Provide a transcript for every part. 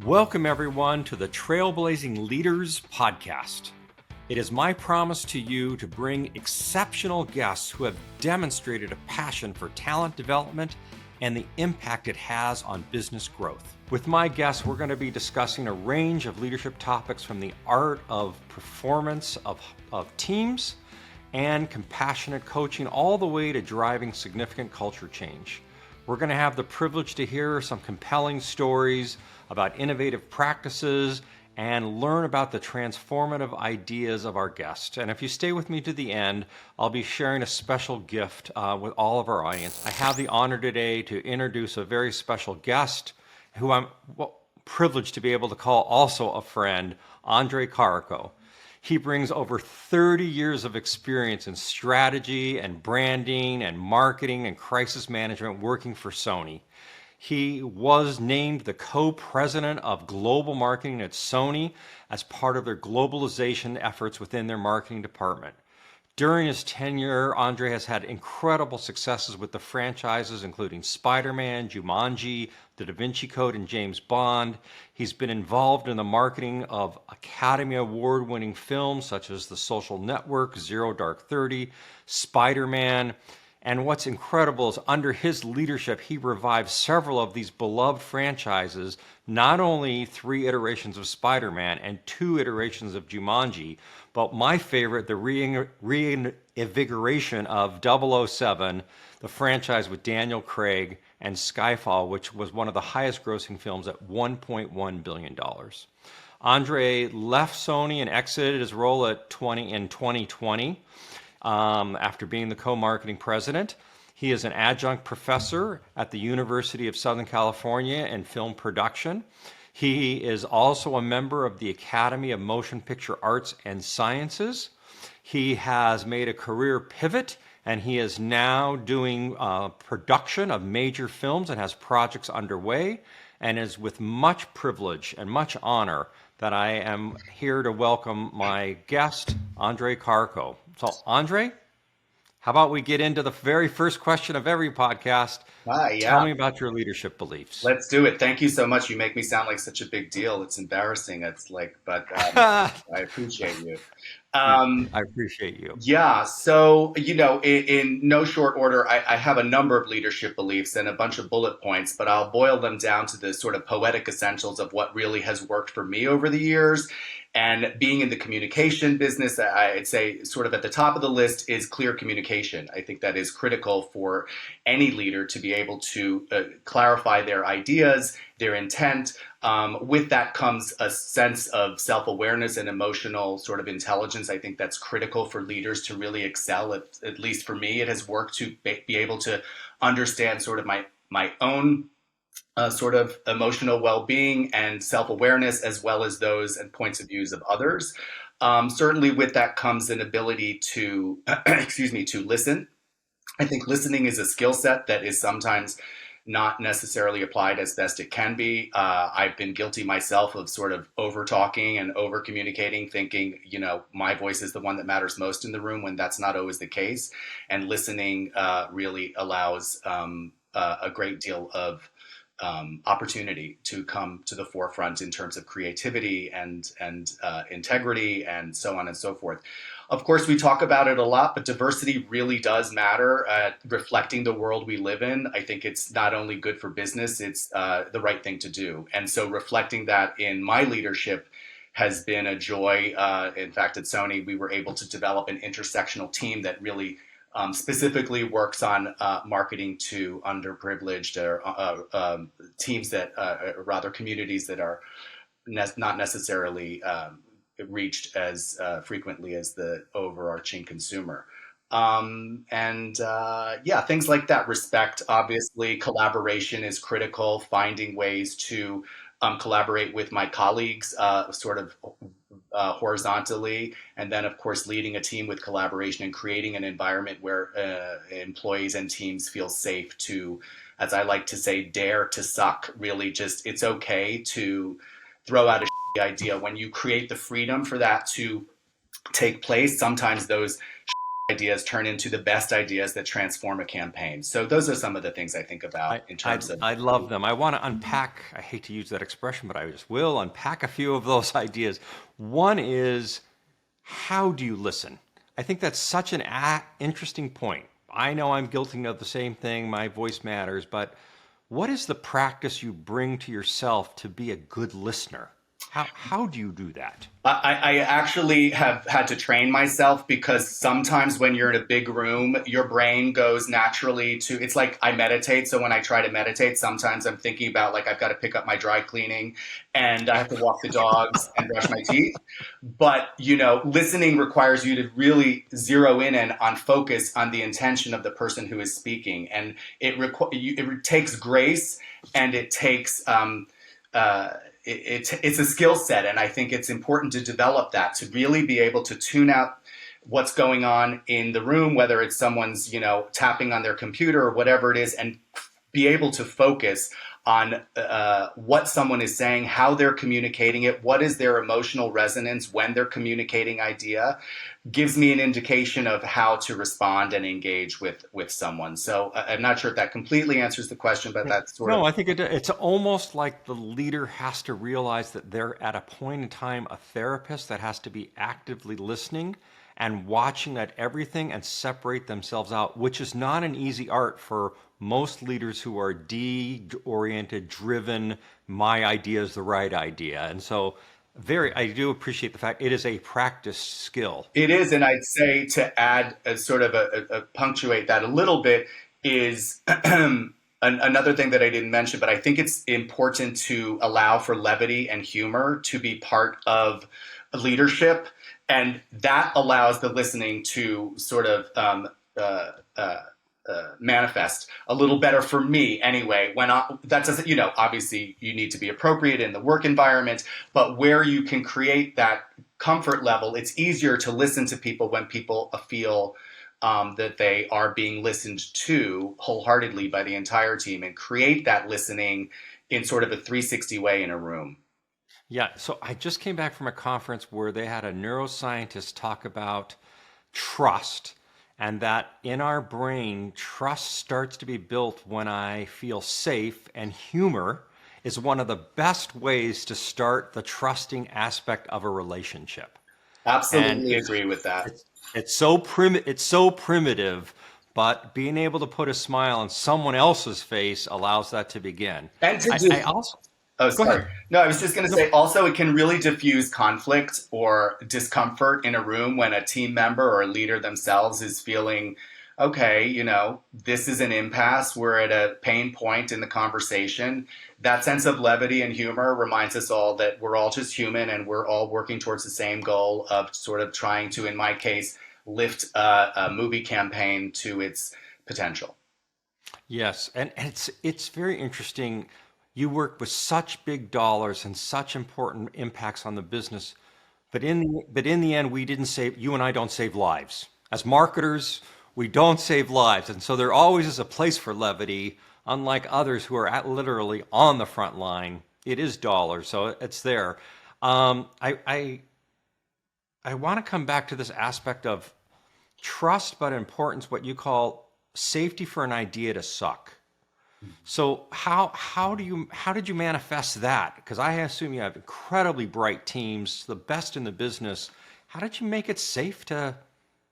Welcome, everyone, to the Trailblazing Leaders podcast. It is my promise to you to bring exceptional guests who have demonstrated a passion for talent development and the impact it has on business growth. With my guests, we're going to be discussing a range of leadership topics from the art of performance of teams and compassionate coaching all the way to driving significant culture change. We're going to have the privilege to hear some compelling stories about innovative practices and learn about the transformative ideas of our guests. And if you stay with me to the end, I'll be sharing a special gift with all of our audience. I have the honor today to introduce a very special guest who I'm privileged to be able to call also a friend, Andre Caraco. He brings over 30 years of experience in strategy and branding and marketing and crisis management working for Sony. He was named the co-president of global marketing at Sony as part of their globalization efforts within their marketing department. During his tenure, Andre has had incredible successes with the franchises, including Spider-Man, Jumanji, The Da Vinci Code, and James Bond. He's been involved in the marketing of Academy Award-winning films such as The Social Network, Zero Dark 30, Spider-Man. And what's incredible is under his leadership, he revived several of these beloved franchises, not only 3 iterations of Spider-Man and 2 iterations of Jumanji, but my favorite, the reinvigoration of 007, the franchise with Daniel Craig, and Skyfall, which was one of the highest grossing films at $1.1 billion. Andre left Sony and exited his role in 2020. After being the co-marketing president. He is an adjunct professor at the University of Southern California in film production. He is also a member of the Academy of Motion Picture Arts and Sciences. He has made a career pivot, and he is now doing production of major films and has projects underway, and is with much privilege and much honor that I am here to welcome my guest, Andre Caraco. So, Andre, how about we get into the very first question of every podcast? Hi, yeah. Tell me about your leadership beliefs. Let's do it. Thank you so much. You make me sound like such a big deal. It's embarrassing. It's like, but I I appreciate you. Um, appreciate you. yeah. So, in no short order, I have a number of leadership beliefs and a bunch of bullet points, but I'll boil them down to the sort of poetic essentials of what really has worked for me over the years. And being in the communication business, I'd say sort of at the top of the list is clear communication. I think that is critical for any leader to be able to clarify their ideas, their intent. With that comes a sense of self-awareness and emotional sort of intelligence. I think that's critical for leaders to really excel. At least for me, it has worked to be able to understand sort of my own sort of emotional well-being and self-awareness, as well as those and points of views of others. Certainly with that comes an ability to, to listen. I think listening is a skill set that is sometimes not necessarily applied as best it can be. I've been guilty myself of sort of over talking and over communicating, thinking, my voice is the one that matters most in the room, when that's not always the case. And listening really allows a great deal of opportunity to come to the forefront in terms of creativity and integrity and so on and so forth. Of course, we talk about it a lot, but diversity really does matter at reflecting the world we live in. I think it's not only good for business, it's the right thing to do. And so reflecting that in my leadership has been a joy. In fact, at Sony, we were able to develop an intersectional team that really specifically works on marketing to underprivileged or teams that, rather communities that are not necessarily reached as frequently as the overarching consumer. Things like that. Respect, obviously, collaboration is critical, finding ways to collaborate with my colleagues horizontally, and then of course leading a team with collaboration and creating an environment where employees and teams feel safe to, as I like to say, dare to suck. Really, just it's okay to throw out a idea when you create the freedom for that to take place. Sometimes those ideas turn into the best ideas that transform a campaign. So those are some of the things I think about I, in I, terms of. I love them. I want to unpack, I hate to use that expression, but I just will unpack a few of those ideas. One is, how do you listen? I think that's such an interesting point. I know I'm guilty of the same thing. My voice matters, but what is the practice you bring to yourself to be a good listener? How do you do that? I actually have had to train myself because sometimes when you're in a big room, your brain goes naturally to, it's like I meditate. So when I try to meditate, sometimes I'm thinking about like I've got to pick up my dry cleaning and I have to walk the dogs and brush my teeth. But, listening requires you to really zero in and on focus on the intention of the person who is speaking. And it takes grace and it takes, it's a skill set, and I think it's important to develop that to really be able to tune out what's going on in the room, whether it's someone's tapping on their computer or whatever it is, and be able to focus on what someone is saying, how they're communicating it, what is their emotional resonance when they're communicating idea, gives me an indication of how to respond and engage with someone. So I'm not sure if that completely answers the question, but that's sort of. No, I think it's almost like the leader has to realize that they're at a point in time a therapist that has to be actively listening and watching at everything and separate themselves out, which is not an easy art for most leaders who are D-oriented, driven, my idea is the right idea. And so I do appreciate the fact it is a practice skill. It is, and I'd say to add a sort of a punctuate that a little bit is another thing that I didn't mention, but I think it's important to allow for levity and humor to be part of leadership, and that allows the listening to sort of uh, uh, manifest a little better for me anyway. That doesn't, obviously you need to be appropriate in the work environment, but where you can create that comfort level, it's easier to listen to people when people feel that they are being listened to wholeheartedly by the entire team and create that listening in sort of a 360 way in a room. Yeah, so I just came back from a conference where they had a neuroscientist talk about trust and that in our brain, trust starts to be built when I feel safe, and humor is one of the best ways to start the trusting aspect of a relationship. And Absolutely agree with that. it's so primitive, but being able to put a smile on someone else's face allows that to begin. And to I do, also Oh, go sorry. ahead. No, I was just going to No. say also it can really diffuse conflict or discomfort in a room when a team member or a leader themselves is feeling, okay, this is an impasse. We're at a pain point in the conversation. That sense of levity and humor reminds us all that we're all just human and we're all working towards the same goal of sort of trying to, in my case, lift a movie campaign to its potential. Yes, and it's very interesting. You work with such big dollars and such important impacts on the business, but in the end, we didn't save. You and I don't save lives. As marketers, we don't save lives, and so there always is a place for levity. Unlike others who are literally on the front line, it is dollars, so it's there. I want to come back to this aspect of trust, but importance, what you call safety for an idea to suck. So how did you manifest that? Because I assume you have incredibly bright teams, the best in the business. How did you make it safe to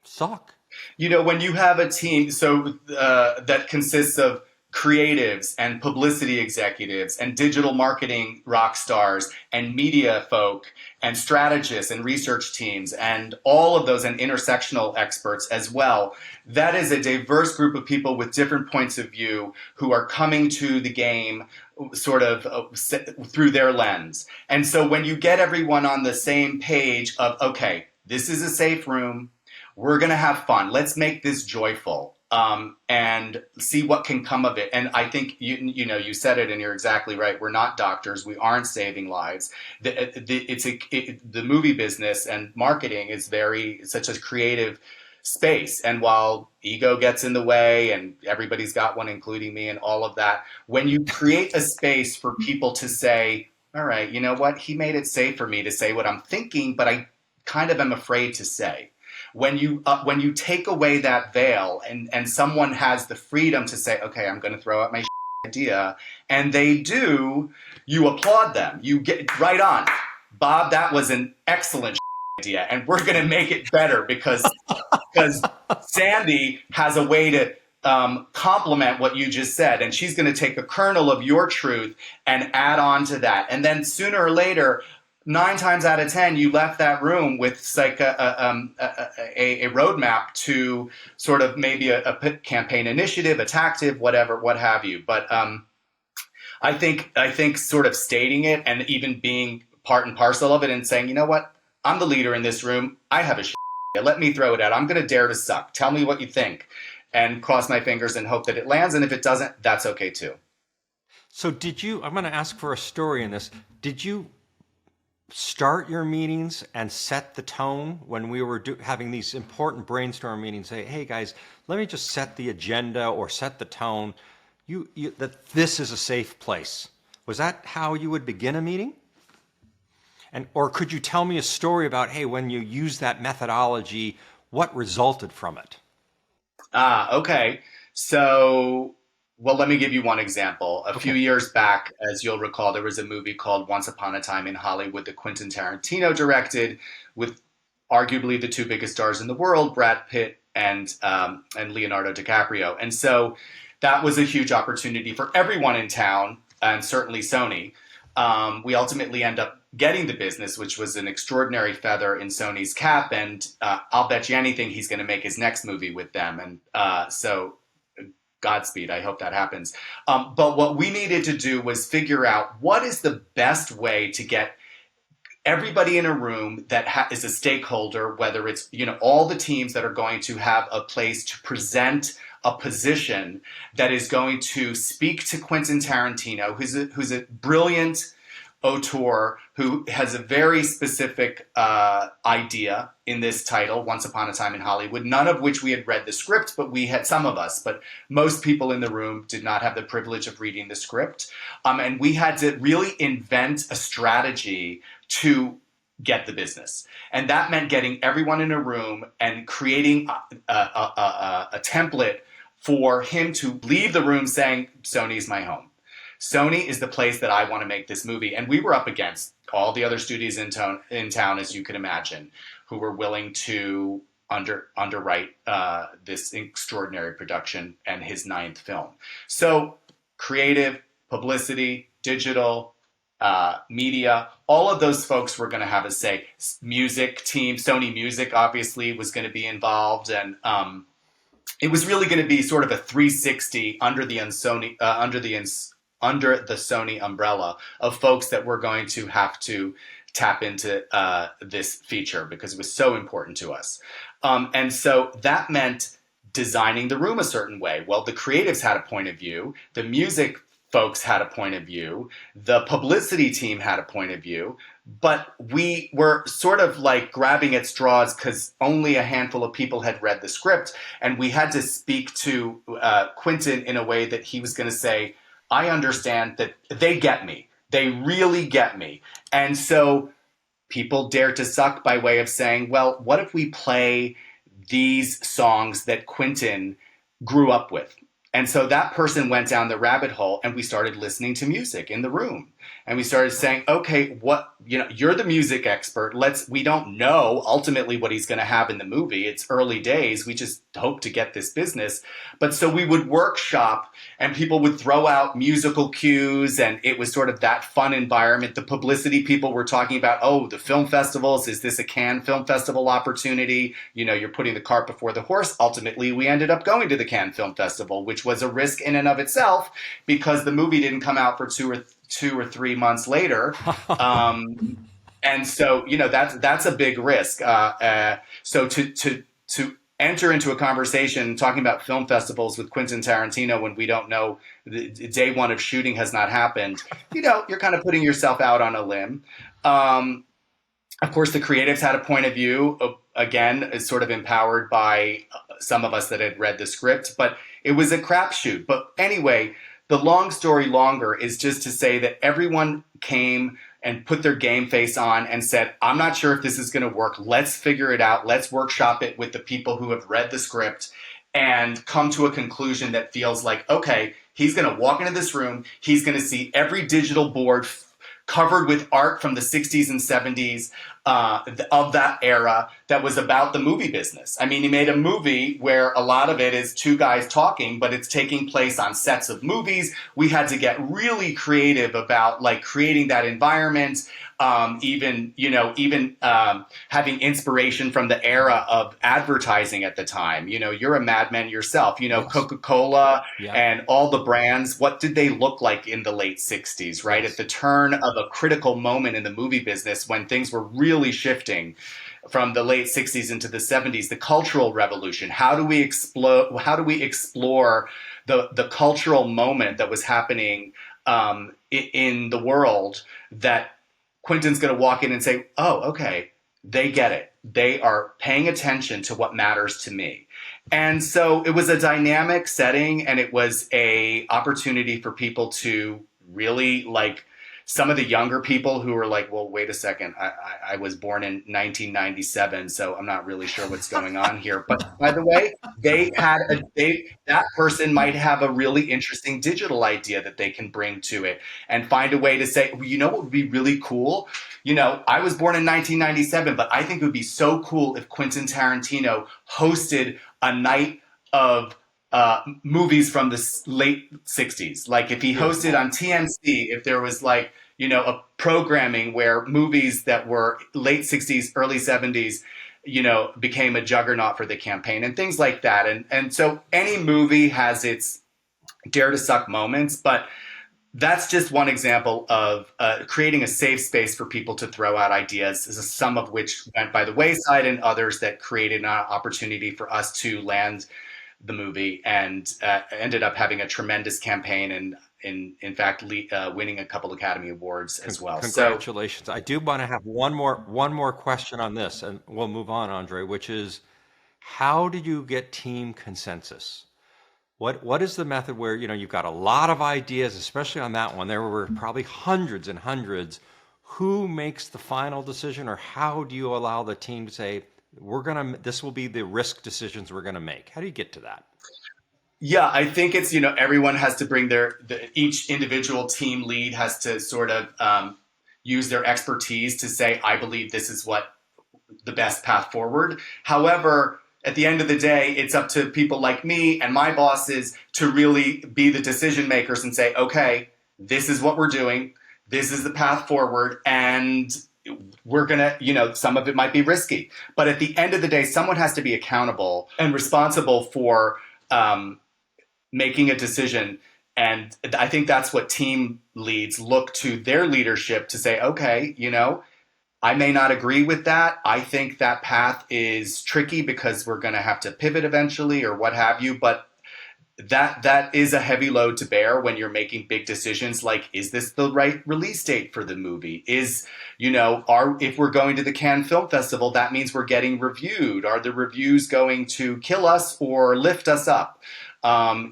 suck? When you have a team that consists of creatives and publicity executives and digital marketing rock stars and media folk and strategists and research teams and all of those and intersectional experts as well, that is a diverse group of people with different points of view who are coming to the game sort of through their lens. And so when you get everyone on the same page of, okay, this is a safe room, we're going to have fun. Let's make this joyful and see what can come of it. And I think you said it, and you're exactly right. We're not doctors. We aren't saving lives. The movie business and marketing is such a creative space. And while ego gets in the way, and everybody's got one, including me, and all of that, when you create a space for people to say, "All right, you know what? He made it safe for me to say what I'm thinking, but I kind of am afraid to say." when you take away that veil and someone has the freedom to say, okay, I'm going to throw out my idea, and they do, you applaud them. You get right on, Bob. That was an excellent idea, and we're going to make it better because Sandy has a way to complement what you just said, and she's going to take a kernel of your truth and add on to that, and then sooner or later, 9 times out of 10, you left that room with like a roadmap to sort of maybe a campaign initiative, a tactic, whatever, what have you. But I think sort of stating it and even being part and parcel of it and saying, you know what, I'm the leader in this room. I have a idea. Let me throw it out. I'm going to dare to suck. Tell me what you think, and cross my fingers and hope that it lands. And if it doesn't, that's okay too. So I'm going to ask for a story in this. Did you start your meetings and set the tone when we were having these important brainstorm meetings? Say, hey guys, let me just set the agenda or set the tone. That this is a safe place. Was that how you would begin a meeting? Or could you tell me a story about, hey, when you used that methodology, what resulted from it? Okay. So, well, let me give you one example. A few years back, as you'll recall, there was a movie called Once Upon a Time in Hollywood that Quentin Tarantino directed, with arguably the 2 biggest stars in the world, Brad Pitt and Leonardo DiCaprio. And so that was a huge opportunity for everyone in town, and certainly Sony. We ultimately end up getting the business, which was an extraordinary feather in Sony's cap, and I'll bet you anything he's going to make his next movie with them. And so Godspeed. I hope that happens. But what we needed to do was figure out what is the best way to get everybody in a room that is a stakeholder, whether it's, all the teams that are going to have a place to present a position that is going to speak to Quentin Tarantino, who's a brilliant auteur who has a very specific idea in this title, Once Upon a Time in Hollywood, none of which we had read the script, but we had, some of us, but most people in the room did not have the privilege of reading the script. And we had to really invent a strategy to get the business. And that meant getting everyone in a room and creating a template for him to leave the room saying, Sony's my home. Sony is the place that I want to make this movie. And we were up against all the other studios in town, as you can imagine, who were willing to underwrite this extraordinary production and his 9th film. So creative, publicity, digital, media, all of those folks were going to have a say. Music team, Sony Music obviously was going to be involved, and it was really going to be sort of a 360 under the Sony umbrella of folks that were going to have to tap into this feature because it was so important to us. And so that meant designing the room a certain way. Well, the creatives had a point of view. The music folks had a point of view. The publicity team had a point of view. But we were sort of like grabbing at straws because only a handful of people had read the script. And we had to speak to Quentin in a way that he was going to say, I understand that they get me. They really get me. And so people dared to suck by way of saying, well, what if we play these songs that Quentin grew up with? And so that person went down the rabbit hole, and we started listening to music in the room. And we started saying, okay, you're the music expert. We don't know ultimately what he's going to have in the movie. It's early days. We just hope to get this business. But so we would workshop, and people would throw out musical cues, and it was sort of that fun environment. The publicity people were talking about, oh, the film festivals, is this a Cannes Film Festival opportunity? You're putting the cart before the horse. Ultimately, we ended up going to the Cannes Film Festival, which was a risk in and of itself because the movie didn't come out for 2 or 3 months later. And so, that's a big risk. So to enter into a conversation talking about film festivals with Quentin Tarantino when we don't know, the day one of shooting has not happened, you're kind of putting yourself out on a limb. Of course, the creatives had a point of view, again, is sort of empowered by some of us that had read the script, but it was a crapshoot. But anyway, the long story longer is just to say that everyone came and put their game face on and said, I'm not sure if this is going to work. Let's figure it out. Let's workshop it with the people who have read the script and come to a conclusion that feels like, okay, he's going to walk into this room. He's going to see every digital board covered with art from the 60s and 70s of that era that was about the movie business. I mean, he made a movie where a lot of it is two guys talking, but it's taking place on sets of movies. We had to get really creative about like creating that environment, even having inspiration from the era of advertising at the time. You know, you're a Mad Men yourself, you know, yes. Coca-Cola and all the brands. What did they look like in the late 60s, right? Yes. At the turn of a critical moment in the movie business when things were really shifting from the late 60s into the 70s, the cultural revolution. How do we explore the cultural moment that was happening in the world that Quentin's going to walk in and say, oh, okay, they get it. They are paying attention to what matters to me. And so it was a dynamic setting, and it was a opportunity for people to really like some of the younger people who were like, well, wait a second, I was born in 1997, so I'm not really sure what's going on here. But by the way, that person might have a really interesting digital idea that they can bring to it and find a way to say, well, you know what would be really cool? You know, I was born in 1997, but I think it would be so cool if Quentin Tarantino hosted a night of movies from the late 60s. Like if he hosted on TMC, if there was like, you know, a programming where movies that were late 60s, early 70s, you know, became a juggernaut for the campaign and things like that. And so any movie has its dare to suck moments, but that's just one example of creating a safe space for people to throw out ideas, some of which went by the wayside and others that created an opportunity for us to land the movie and ended up having a tremendous campaign and in fact winning a couple Academy Awards as well. Congratulations. So, I do want to have one more question on this, and we'll move on, Andre, which is, how did you get team consensus? What is the method where, you know, you've got a lot of ideas, especially on that one, there were probably hundreds and hundreds. Who makes the final decision, or how do you allow the team to say, this will be the risk decisions we're going to make? How do you get to that? Yeah, I think it's, you know, everyone has to bring each individual team lead has to sort of use their expertise to say, I believe this is what the best path forward. However, at the end of the day, it's up to people like me and my bosses to really be the decision makers and say, okay, this is what we're doing. This is the path forward. And we're going to, you know, some of it might be risky. But at the end of the day, someone has to be accountable and responsible for making a decision. And I think that's what team leads look to their leadership to say, okay, you know, I may not agree with that. I think that path is tricky because we're going to have to pivot eventually or what have you. But that is a heavy load to bear when you're making big decisions like, is this the right release date for the movie? Is, you know, if we're going to the Cannes Film Festival, that means we're getting reviewed. Are the reviews going to kill us or lift us up?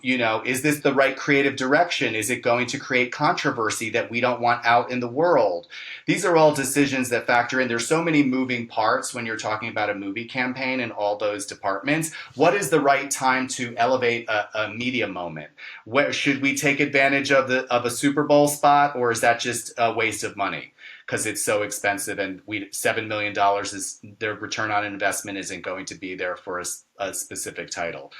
You know, is this the right creative direction? Is it going to create controversy that we don't want out in the world? These are all decisions that factor in. There's so many moving parts when you're talking about a movie campaign and all those departments. What is the right time to elevate a media moment? Should we take advantage of a Super Bowl spot, or is that just a waste of money? Because it's so expensive, and $7 million is their return on investment isn't going to be there for a specific title.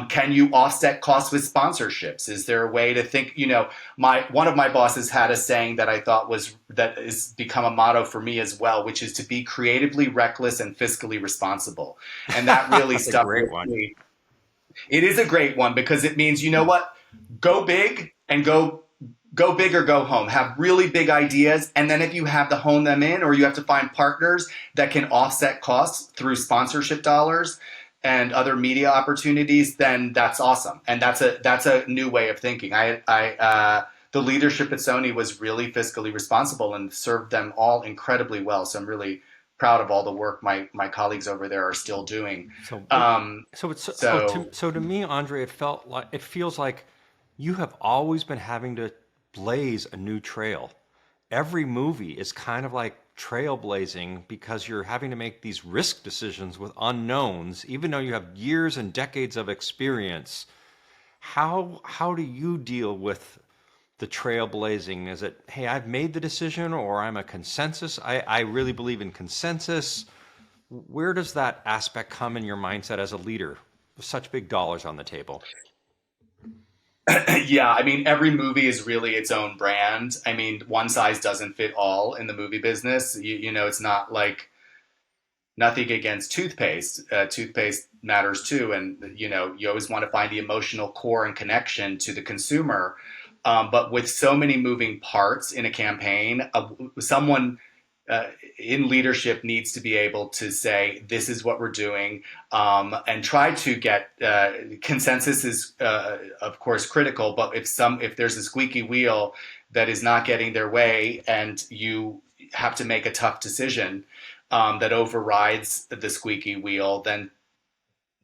Can you offset costs with sponsorships? Is there a way to think? You know, one of my bosses had a saying that I thought that has become a motto for me as well, which is to be creatively reckless and fiscally responsible, and that really stuck with me. It is a great one because it means, you know what, go big and go big or go home. Have really big ideas, and then if you have to hone them in, or you have to find partners that can offset costs through sponsorship dollars and other media opportunities, then that's awesome. And that's a new way of thinking. The leadership at Sony was really fiscally responsible and served them all incredibly well. So I'm really proud of all the work my colleagues over there are still doing. So to me, Andre, it feels like you have always been having to blaze a new trail. every movie is kind of like trailblazing because you're having to make these risk decisions with unknowns, even though you have years and decades of experience. How do you deal with the trailblazing? Is it, hey, I've made the decision, or I'm a consensus? I really believe in consensus. Where does that aspect come in your mindset as a leader with such big dollars on the table? Yeah, I mean, every movie is really its own brand. I mean, one size doesn't fit all in the movie business. It's not like nothing against toothpaste. Toothpaste matters too. And, you always want to find the emotional core and connection to the consumer. But with so many moving parts in a campaign, someone uh, in leadership needs to be able to say, this is what we're doing, and try to get consensus is, of course, critical. But if there's a squeaky wheel that is not getting their way, and you have to make a tough decision that overrides the squeaky wheel, then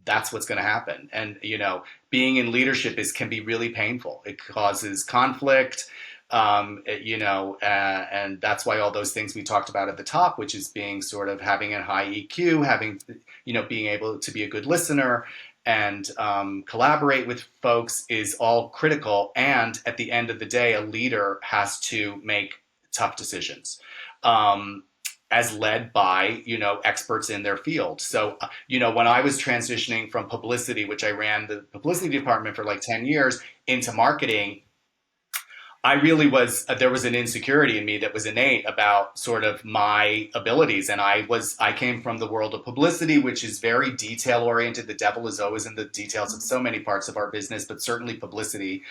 that's what's going to happen. And being in leadership can be really painful. It causes conflict, and that's why all those things we talked about at the top, which is being sort of having a high EQ, having being able to be a good listener and collaborate with folks, is all critical. And at the end of the day, a leader has to make tough decisions. As led by experts in their field. So when I was transitioning from publicity, which I ran the publicity department for like 10 years, into marketing, I really there was an insecurity in me that was innate about sort of my abilities. And I came from the world of publicity, which is very detail oriented. The devil is always in the details of so many parts of our business, but certainly publicity.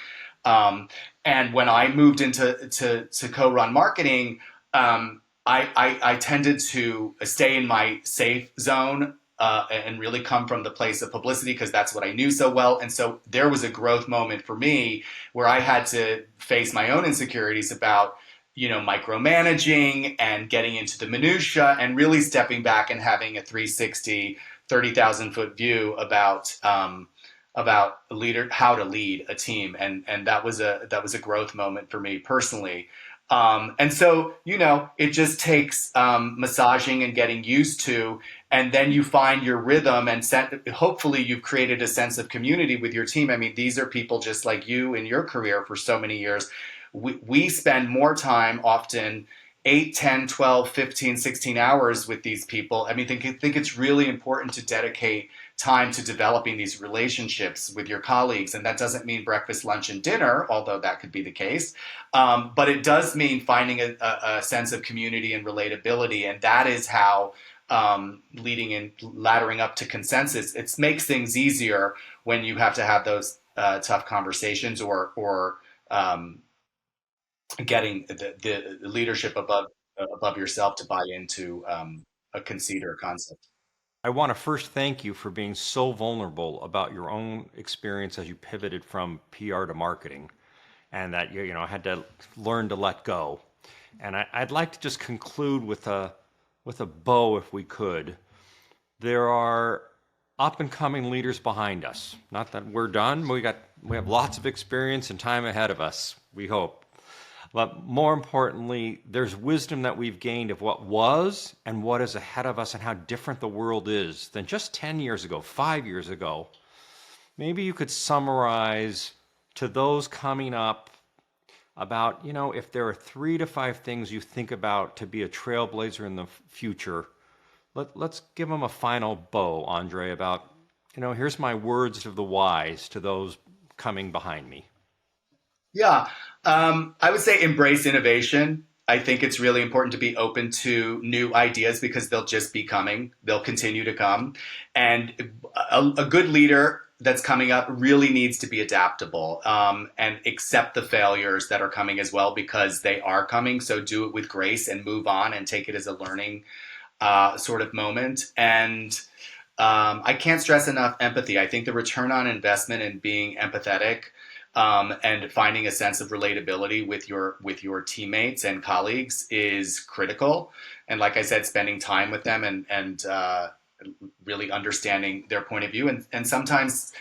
And when I moved to co-run marketing, I tended to stay in my safe zone and really come from the place of publicity because that's what I knew so well. And so there was a growth moment for me where I had to face my own insecurities about micromanaging and getting into the minutia, and really stepping back and having a 360, 30,000-foot view about how to lead a team. And that was a growth moment for me personally. And so, it just takes massaging and getting used to, and then you find your rhythm, and hopefully you've created a sense of community with your team. I mean, these are people just like you in your career for so many years. We spend more time, often 8, 10, 12, 15, 16 hours with these people. I mean, I think it's really important to dedicate time to developing these relationships with your colleagues. And that doesn't mean breakfast, lunch, and dinner, although that could be the case. But it does mean finding a sense of community and relatability. And that is how leading and laddering up to consensus, it makes things easier when you have to have those tough conversations, or getting the leadership above yourself to buy into a conceit or a concept. I want to first thank you for being so vulnerable about your own experience as you pivoted from PR to marketing, and that you had to learn to let go. And I'd like to just conclude with a bow, if we could. There are up and coming leaders behind us. Not that we're done. We have lots of experience and time ahead of us, we hope. But more importantly, there's wisdom that we've gained of what was and what is ahead of us, and how different the world is than just 10 years ago, 5 years ago. Maybe you could summarize to those coming up about, if there are 3 to 5 things you think about to be a trailblazer in the future. Let's give them a final bow, Andre, about, here's my words of the wise to those coming behind me. Yeah, I would say embrace innovation. I think it's really important to be open to new ideas because they'll just be coming. They'll continue to come. And a good leader that's coming up really needs to be adaptable, and accept the failures that are coming as well, because they are coming. So do it with grace and move on and take it as a learning sort of moment. And I can't stress enough empathy. I think the return on investment in being empathetic, and finding a sense of relatability with your teammates and colleagues is critical. And like I said, spending time with them and really understanding their point of view. And sometimes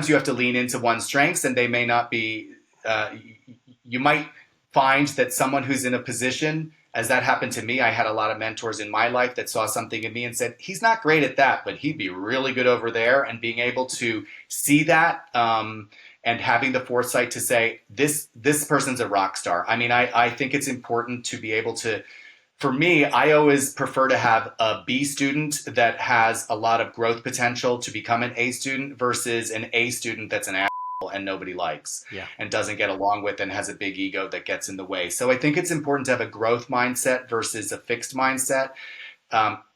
you have to lean into one's strengths, and they may not be. You might find that someone who's in a position, as that happened to me, I had a lot of mentors in my life that saw something in me and said, he's not great at that, but he'd be really good over there. And being able to see that, and having the foresight to say, this person's a rock star. I mean, I think it's important to be able to, for me, I always prefer to have a B student that has a lot of growth potential to become an A student versus an A student that's an asshole and nobody likes and doesn't get along with and has a big ego that gets in the way. So I think it's important to have a growth mindset versus a fixed mindset.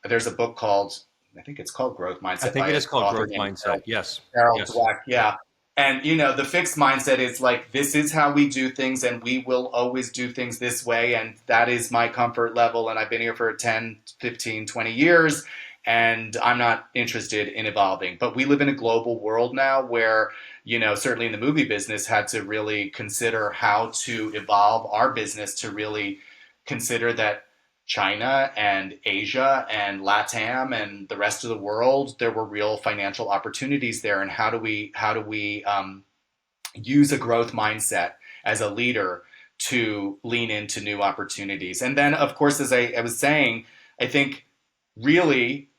There's a book called, I think it's called Growth Mindset. I think it is called Growth Mindset. Yes. Carol Dweck. Yeah. And, the fixed mindset is like, this is how we do things and we will always do things this way. And that is my comfort level. And I've been here for 10, 15, 20 years and I'm not interested in evolving. But we live in a global world now where, certainly in the movie business, had to really consider how to evolve our business to really consider that China and Asia and LATAM and the rest of the world, there were real financial opportunities there. And how do we use a growth mindset as a leader to lean into new opportunities? And then, of course, as I was saying, I think really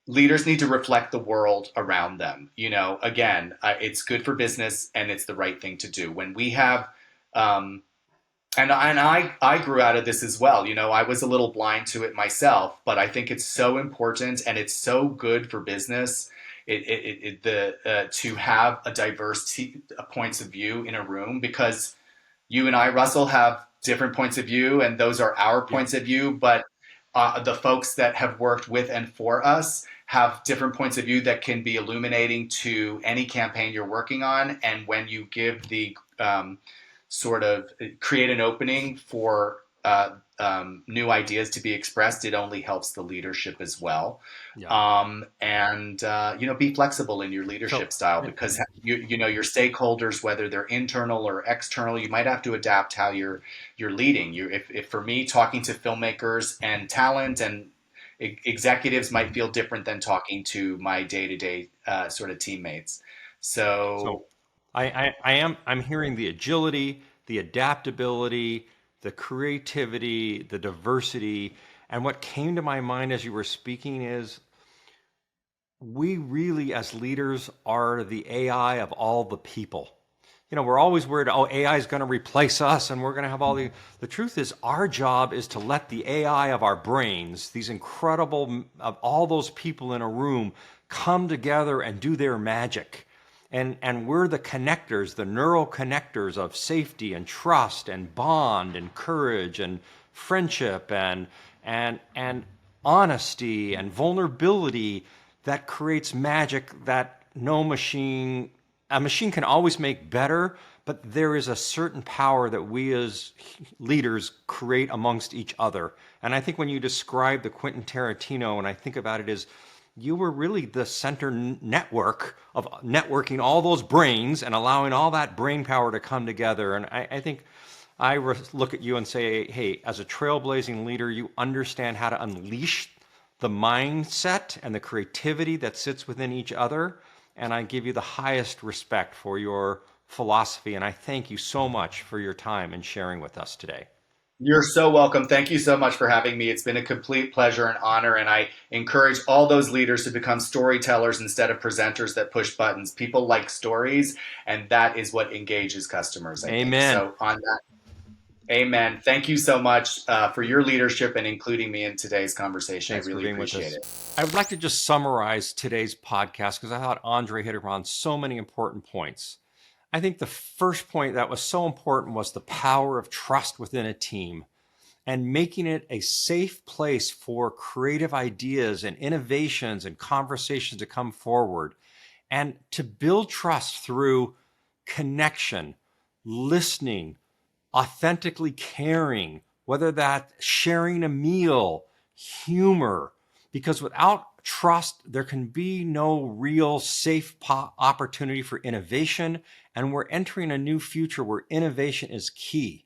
leaders need to reflect the world around them. Again, it's good for business and it's the right thing to do. When we have And I grew out of this as well. I was a little blind to it myself, but I think it's so important and it's so good for business to have a diverse points of view in a room, because you and I, Russell, have different points of view and those are our points of view. But the folks that have worked with and for us have different points of view that can be illuminating to any campaign you're working on. And when you give the sort of create an opening for new ideas to be expressed, it only helps the leadership as well. Be flexible in your leadership style, because your stakeholders, whether they're internal or external, you might have to adapt how you're leading. If for me, talking to filmmakers and talent and executives might feel different than talking to my day-to-day sort of teammates. So I'm hearing the agility, the adaptability, the creativity, the diversity. And what came to my mind as you were speaking is we really, as leaders, are the AI of all the people. We're always worried, AI is going to replace us and we're going to have all the truth is our job is to let the AI of our brains, these incredible, of all those people in a room, come together and do their magic. And we're the connectors, the neural connectors of safety and trust and bond and courage and friendship and honesty and vulnerability that creates magic that a machine can always make better, but there is a certain power that we as leaders create amongst each other. And I think when you describe the Quentin Tarantino, and I think about it as you were really the center network of networking all those brains and allowing all that brain power to come together. And I think I look at you and say, hey, as a trailblazing leader, you understand how to unleash the mindset and the creativity that sits within each other. And I give you the highest respect for your philosophy. And I thank you so much for your time and sharing with us today. You're so welcome. Thank you so much for having me. It's been a complete pleasure and honor. And I encourage all those leaders to become storytellers instead of presenters that push buttons. People like stories, and that is what engages customers. Amen. So on that, amen. Thank you so much for your leadership and including me in today's conversation. Thanks I really appreciate it. I would like to just summarize today's podcast because I thought Andre hit upon so many important points. I think the first point that was so important was the power of trust within a team and making it a safe place for creative ideas and innovations and conversations to come forward, and to build trust through connection, listening, authentically caring, whether that's sharing a meal, humor, because without trust, there can be no real safe opportunity for innovation. And we're entering a new future where innovation is key.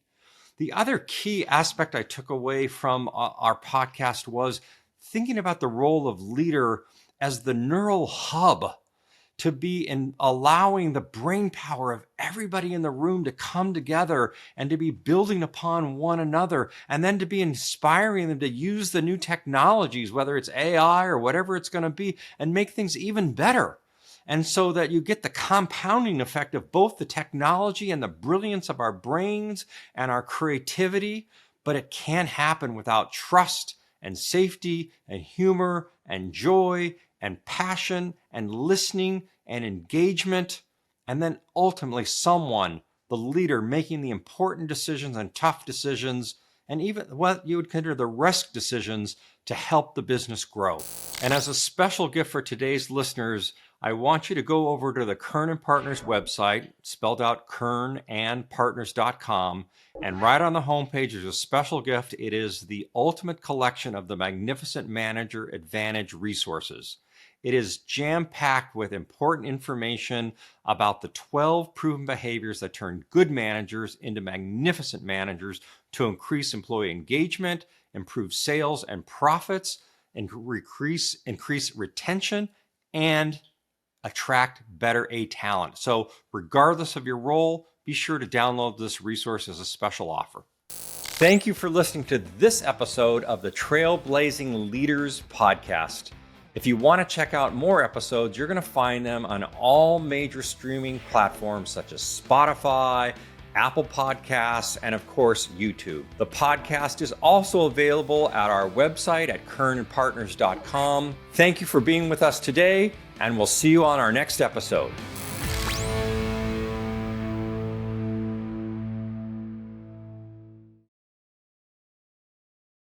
The other key aspect I took away from our podcast was thinking about the role of leader as the neural hub to be in allowing the brain power of everybody in the room to come together and to be building upon one another, and then to be inspiring them to use the new technologies, whether it's AI or whatever it's going to be, and make things even better. And so that you get the compounding effect of both the technology and the brilliance of our brains and our creativity. But it can't happen without trust and safety and humor and joy and passion and listening and engagement. And then ultimately someone, the leader, making the important decisions and tough decisions, and even what you would consider the risk decisions to help the business grow. And as a special gift for today's listeners, I want you to go over to the Kern & Partners website, spelled out kernandpartners.com, and right on the homepage there's a special gift. It is the ultimate collection of the Magnificent Manager Advantage resources. It is jam-packed with important information about the 12 proven behaviors that turn good managers into magnificent managers to increase employee engagement, improve sales and profits, and increase retention, and attract better A talent. So regardless of your role, be sure to download this resource as a special offer. Thank you for listening to this episode of the Trailblazing Leaders Podcast. If you want to check out more episodes, you're going to find them on all major streaming platforms such as Spotify, Apple Podcasts, and of course, YouTube. The podcast is also available at our website at kernandpartners.com. Thank you for being with us today, and we'll see you on our next episode.